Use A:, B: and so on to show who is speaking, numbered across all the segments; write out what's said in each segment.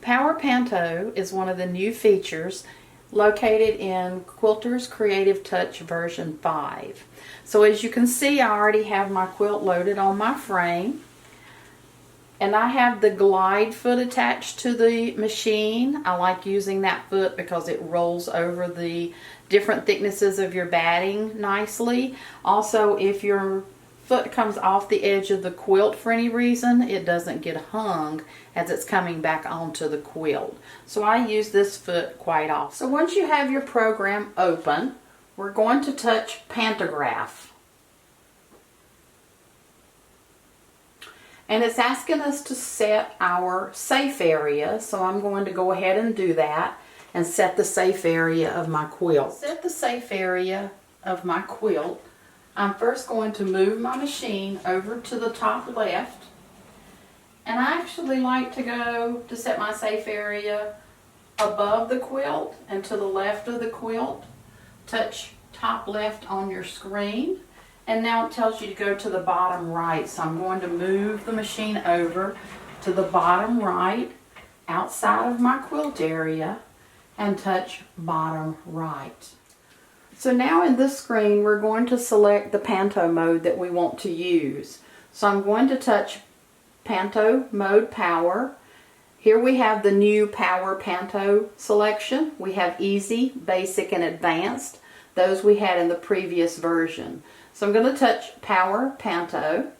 A: Power Panto is one of the new features located in Quilter's Creative Touch version 5. So as you can see, I already have my quilt loaded on my frame. And I have the glide foot attached to the machine. I like using that foot because it rolls over the different thicknesses of your batting nicely. Also, if your foot comes off the edge of the quilt for any reason, it doesn't get hung as it's coming back onto the quilt. So I use this foot quite often. So once you have your program open, we're going to touch Pantograph. And it's asking us to set our safe area, so I'm going to go ahead and do that and set the safe area of my quilt. Set the safe area of my quilt. I'm first going to move my machine over to the top left, and I actually like to go to set my safe area above the quilt and to the left of the quilt. Touch top left on your screen, and now it tells you to go to the bottom right, so I'm going to move the machine over to the bottom right outside of my quilt area and touch bottom right. So now in this screen, we're going to select the Panto mode that we want to use. So I'm going to touch Panto Mode Power. Here we have the new Power Panto selection. We have Easy, Basic, and Advanced. Those we had in the previous version. So I'm going to touch Power Panto.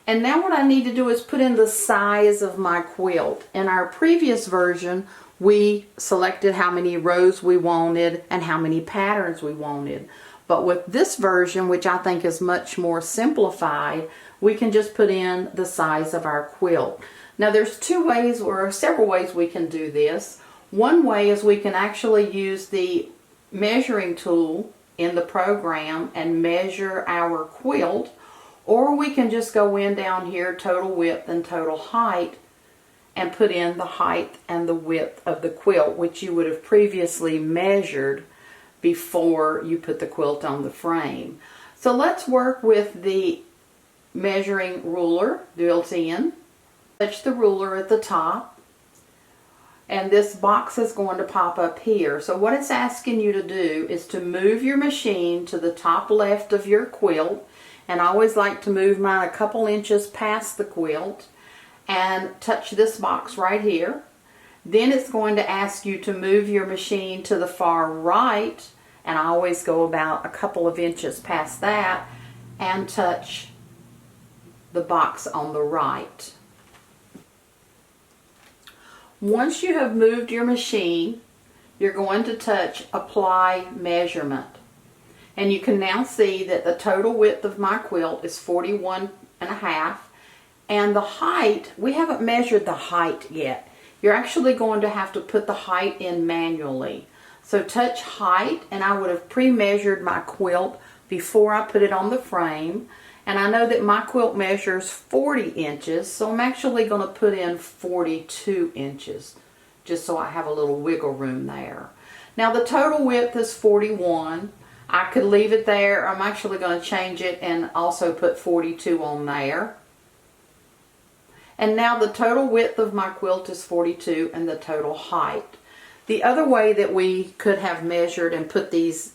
A: And now what I need to do is put in the size of my quilt. In our previous version, we selected how many rows we wanted and how many patterns we wanted. But with this version, which I think is much more simplified, we can just put in the size of our quilt. Now there's two ways or several ways we can do this. One way is we can actually use the measuring tool in the program and measure our quilt, or we can just go in down here, total width and total height, and put in the height and the width of the quilt, which you would have previously measured before you put the quilt on the frame. So let's work with the measuring ruler built in. Touch the ruler at the top, and this box is going to pop up here. So what it's asking you to do is to move your machine to the top left of your quilt, and I always like to move mine a couple inches past the quilt, and touch this box right here. Then it's going to ask you to move your machine to the far right, and I always go about a couple of inches past that, and touch the box on the right. Once you have moved your machine, you're going to touch Apply Measurement. And you can now see that the total width of my quilt is 41.5. And the height, we haven't measured the height yet. You're actually going to have to put the height in manually. So touch height, and I would have pre-measured my quilt before I put it on the frame. And I know that my quilt measures 40 inches, so I'm actually going to put in 42 inches, just so I have a little wiggle room there. Now the total width is 41. I could leave it there. I'm actually going to change it and also put 42 on there. And now the total width of my quilt is 42 and the total height. The other way that we could have measured and put these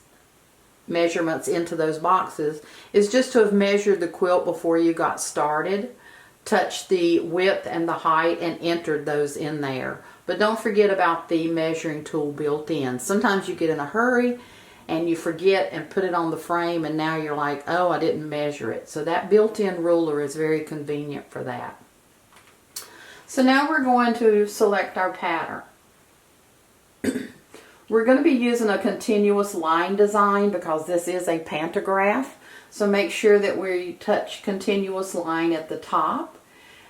A: measurements into those boxes is just to have measured the quilt before you got started, touched the width and the height, and entered those in there. But don't forget about the measuring tool built in. Sometimes you get in a hurry and you forget and put it on the frame, and now you're like, oh, I didn't measure it. So that built-in ruler is very convenient for that. So now we're going to select our pattern. We're going to be using a continuous line design because this is a pantograph. So make sure that we touch continuous line at the top,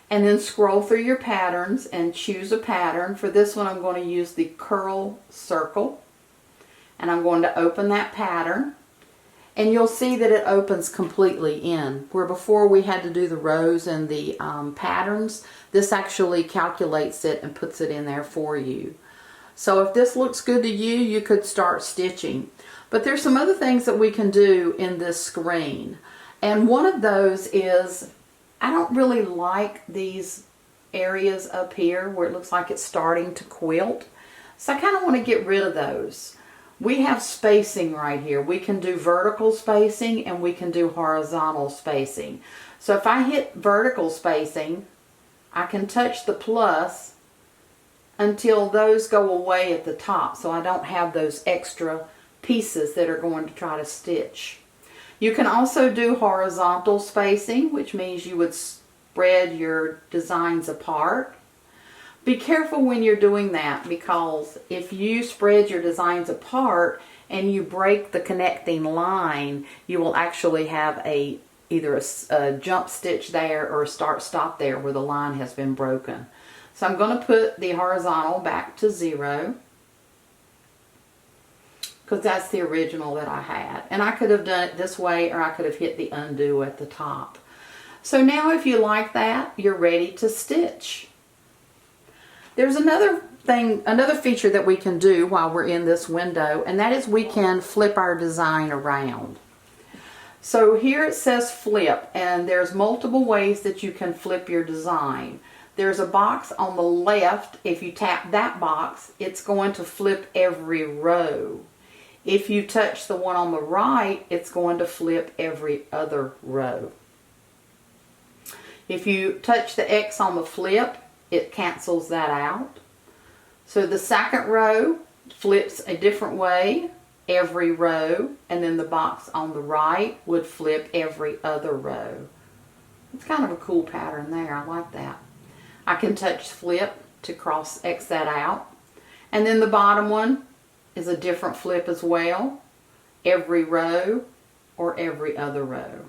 A: and then scroll through your patterns and choose a pattern. For this one, I'm going to use the curl circle, and I'm going to open that pattern. And you'll see that it opens completely in, where before we had to do the rows and the patterns. This actually calculates it and puts it in there for you. So if this looks good to you, you could start stitching. But there's some other things that we can do in this screen. And one of those is, I don't really like these areas up here where it looks like it's starting to quilt. So I kind of want to get rid of those. We have spacing right here. We can do vertical spacing and we can do horizontal spacing. So if I hit vertical spacing, I can touch the plus until those go away at the top, so I don't have those extra pieces that are going to try to stitch. You can also do horizontal spacing, which means you would spread your designs apart. Be careful when you're doing that, because if you spread your designs apart and you break the connecting line, you will actually have either a jump stitch there or a start stop there where the line has been broken. So I'm going to put the horizontal back to 0, because that's the original that I had. And I could have done it this way, or I could have hit the undo at the top. So now if you like that, you're ready to stitch. There's another feature that we can do while we're in this window, and that is we can flip our design around. So here it says flip, and there's multiple ways that you can flip your design. There's a box on the left. If you tap that box, it's going to flip every row. If you touch the one on the right, it's going to flip every other row. If you touch the X on the flip, it cancels that out. So the second row flips a different way every row, and then the box on the right would flip every other row. It's kind of a cool pattern there. I like that. I can touch flip to cross X that out. And then the bottom one is a different flip as well, every row or every other row.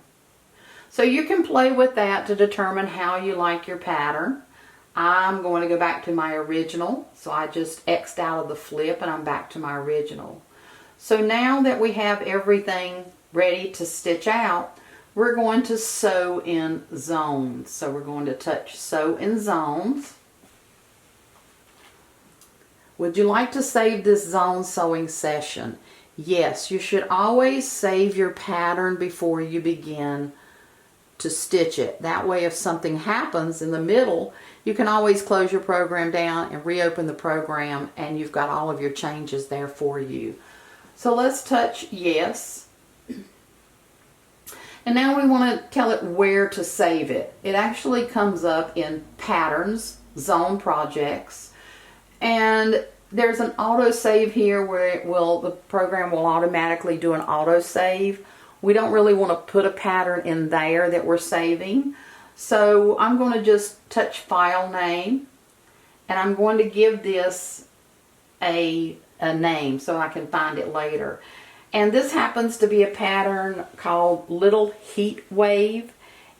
A: So you can play with that to determine how you like your pattern. I'm going to go back to my original, so I just X'd out of the flip and I'm back to my original. So now that we have everything ready to stitch out, we're going to sew in zones. So we're going to touch sew in zones. Would you like to save this zone sewing session? Yes, you should always save your pattern before you begin to stitch it. That way if something happens in the middle, you can always close your program down and reopen the program, and you've got all of your changes there for you. So let's touch yes. And now we want to tell it where to save it. It actually comes up in patterns, zone projects, and there's an auto save here where the program will automatically do an auto save. We don't really want to put a pattern in there that we're saving. So I'm going to just touch file name, and I'm going to give this a name so I can find it later. And this happens to be a pattern called Little Heat Wave.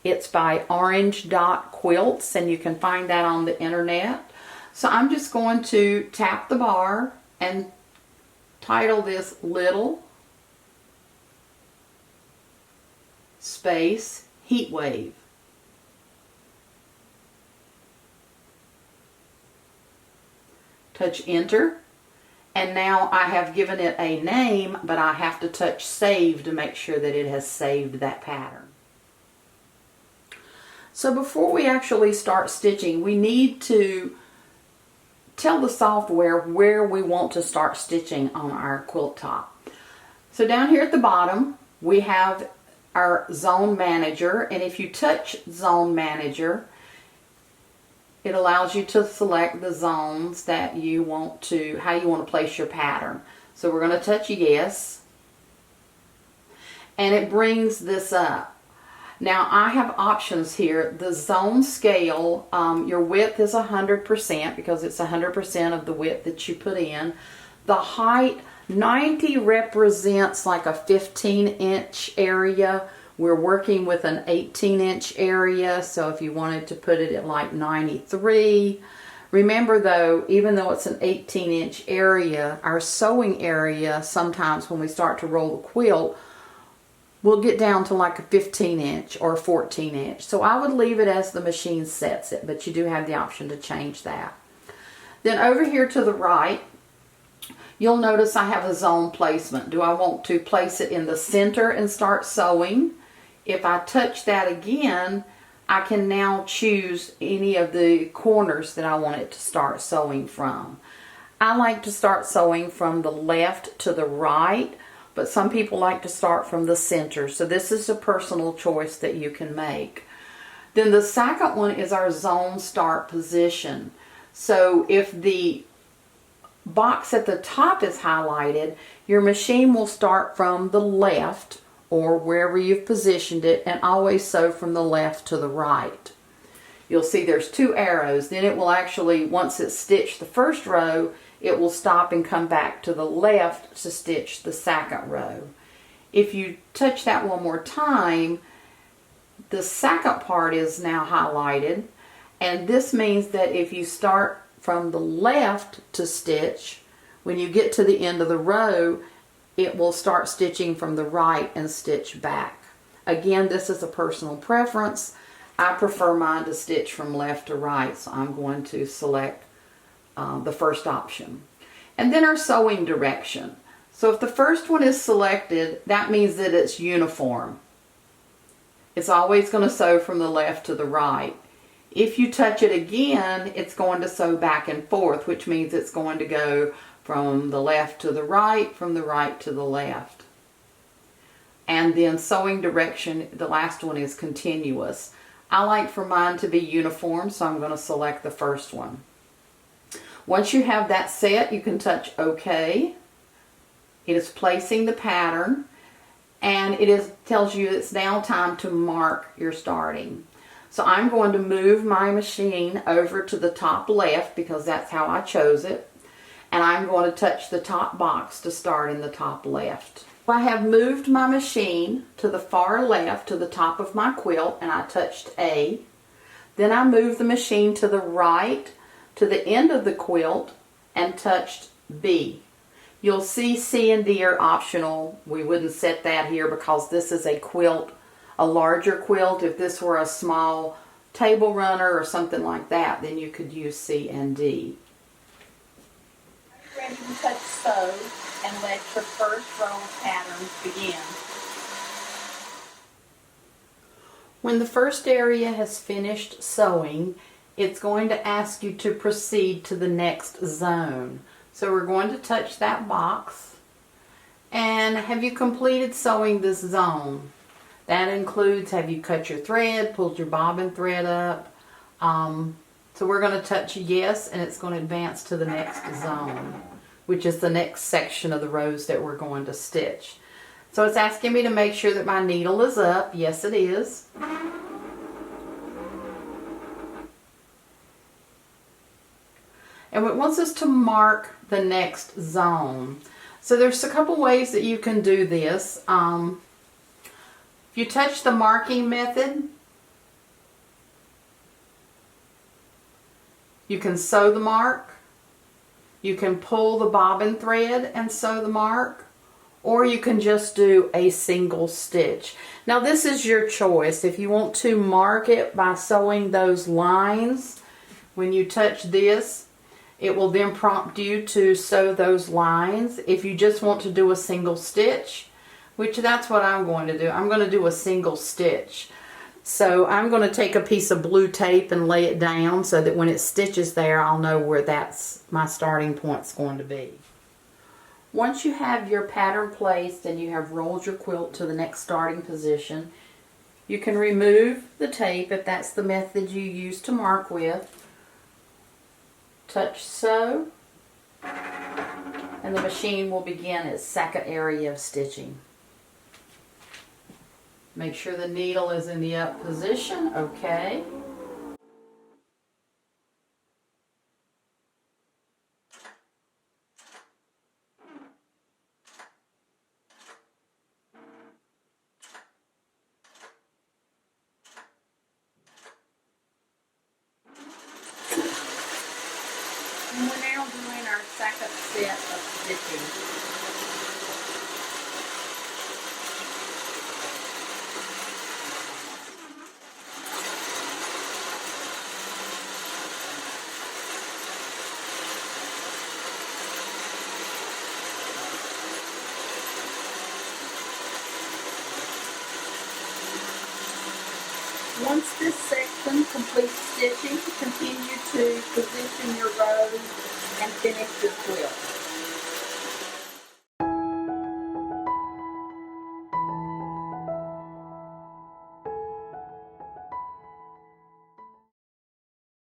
A: It's by Orange Dot Quilts, and you can find that on the internet. So I'm just going to tap the bar and title this Little space Heat Wave. Touch enter. And now I have given it a name, but I have to touch save to make sure that it has saved that pattern. So before we actually start stitching, we need to tell the software where we want to start stitching on our quilt top. So down here at the bottom, we have our zone manager, and if you touch zone manager, it allows you to select the zones that you want to, how you want to place your pattern. So we're going to touch yes, and it brings this up. Now I have options here. The zone scale, your width is 100% because it's 100% of the width that you put in. The height, 90 represents like a 15-inch area. We're working with an 18-inch area, so if you wanted to put it at like 93. Remember though, even though it's an 18-inch area, our sewing area, sometimes when we start to roll the quilt, we'll get down to like a 15-inch or a 14-inch. So I would leave it as the machine sets it, but you do have the option to change that. Then over here to the right, you'll notice I have a zone placement. Do I want to place it in the center and start sewing? If I touch that again, I can now choose any of the corners that I want it to start sewing from. I like to start sewing from the left to the right, but some people like to start from the center. So this is a personal choice that you can make. Then the second one is our zone start position. So if the box at the top is highlighted, your machine will start from the left or wherever you've positioned it, and always sew from the left to the right. You'll see there's two arrows. Then it will actually, once it's stitched the first row, it will stop and come back to the left to stitch the second row. If you touch that one more time, the second part is now highlighted, and this means that if you start from the left to stitch, when you get to the end of the row, it will start stitching from the right and stitch back. Again, this is a personal preference. I prefer mine to stitch from left to right, so I'm going to select the first option. And then our sewing direction. So if the first one is selected, that means that it's uniform. It's always going to sew from the left to the right. If you touch it again, it's going to sew back and forth, which means it's going to go from the left to the right, from the right to the left. And then sewing direction, the last one is continuous. I like for mine to be uniform, so I'm going to select the first one. Once you have that set, you can touch OK. It is placing the pattern, and tells you it's now time to mark your starting. So I'm going to move my machine over to the top left because that's how I chose it. And I'm going to touch the top box to start in the top left. I have moved my machine to the far left to the top of my quilt, and I touched A. Then I moved the machine to the right to the end of the quilt and touched B. You'll see C and D are optional. We wouldn't set that here because this is a quilt, a larger quilt. If this were a small table runner or something like that, then you could use C and D. Ready to touch sew and let your first row of patterns begin. When the first area has finished sewing, it's going to ask you to proceed to the next zone. So we're going to touch that box. And have you completed sewing this zone? That includes, have you cut your thread, pulled your bobbin thread up? So we're going to touch yes, and it's going to advance to the next zone, which is the next section of the rows that we're going to stitch. So it's asking me to make sure that my needle is up. Yes, it is. And it wants us to mark the next zone. So there's a couple ways that you can do this. If you touch the marking method, you can sew the mark. You can pull the bobbin thread and sew the mark, or you can just do a single stitch. Now this is your choice. If you want to mark it by sewing those lines, when you touch this, it will then prompt you to sew those lines. If you just want to do a single stitch, which that's what I'm going to do. I'm going to do a single stitch. So I'm going to take a piece of blue tape and lay it down so that when it stitches there, I'll know where that's my starting point's going to be. Once you have your pattern placed and you have rolled your quilt to the next starting position, you can remove the tape if that's the method you use to mark with. Touch sew, and the machine will begin its second area of stitching. Make sure the needle is in the up position. Okay. And we're now doing our second set of stitching. Once this section completes stitching, continue to position your rows and finish your quilt.